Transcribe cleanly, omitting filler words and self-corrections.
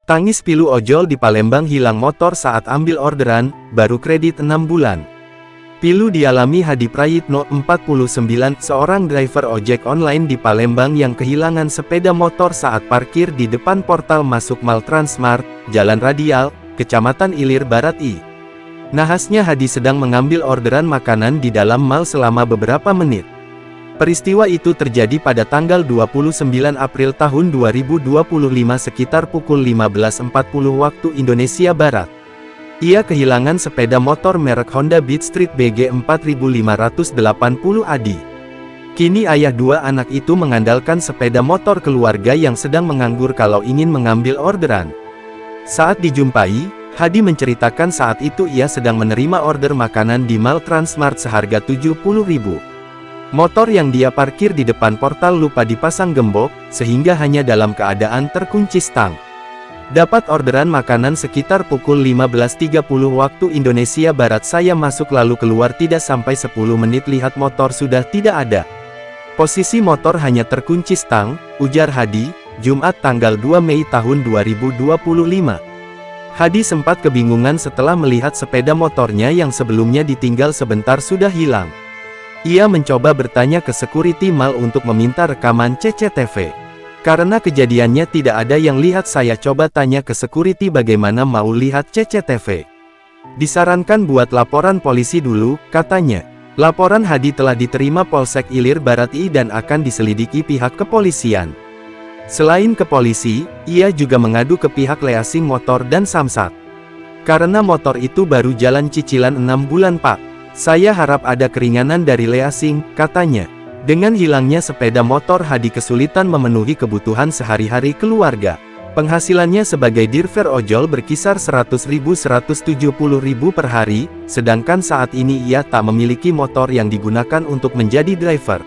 Tangis pilu ojol di Palembang hilang motor saat ambil orderan, baru kredit 6 bulan. Pilu dialami Hadi Prayitno, 49, seorang driver ojek online di Palembang yang kehilangan sepeda motor saat parkir di depan portal masuk Mall Transmart, Jalan Radial, Kecamatan Ilir Barat I. Nahasnya Hadi sedang mengambil orderan makanan di dalam mall selama beberapa menit. Peristiwa itu terjadi pada tanggal 29 April tahun 2025 sekitar pukul 15.40 waktu Indonesia Barat. Ia kehilangan sepeda motor merek Honda Beat Street BG 4580 AD. Kini ayah dua anak itu mengandalkan sepeda motor keluarga yang sedang menganggur kalau ingin mengambil orderan. Saat dijumpai, Hadi menceritakan saat itu ia sedang menerima order makanan di Mall Transmart seharga 70.000. Motor yang dia parkir di depan portal lupa dipasang gembok, sehingga hanya dalam keadaan terkunci stang. Dapat orderan makanan sekitar pukul 15.30 waktu Indonesia Barat. Saya masuk lalu keluar tidak sampai 10 menit lihat motor sudah tidak ada. Posisi motor hanya terkunci stang, ujar Hadi, Jumat tanggal 2 Mei tahun 2025. Hadi sempat kebingungan setelah melihat sepeda motornya yang sebelumnya ditinggal sebentar sudah hilang. Ia mencoba bertanya ke security mall untuk meminta rekaman CCTV. Karena kejadiannya tidak ada yang lihat, saya coba tanya ke security bagaimana mau lihat CCTV. Disarankan buat laporan polisi dulu, katanya. Laporan Hadi telah diterima Polsek Ilir Barat I dan akan diselidiki pihak kepolisian. Selain ke polisi, ia juga mengadu ke pihak leasing motor dan Samsat. Karena motor itu baru jalan cicilan 6 bulan Pak. Saya harap ada keringanan dari leasing, katanya. Dengan hilangnya sepeda motor, Hadi kesulitan memenuhi kebutuhan sehari-hari keluarga. Penghasilannya sebagai driver ojol berkisar 100.000–170.000 per hari, sedangkan saat ini ia tak memiliki motor yang digunakan untuk menjadi driver.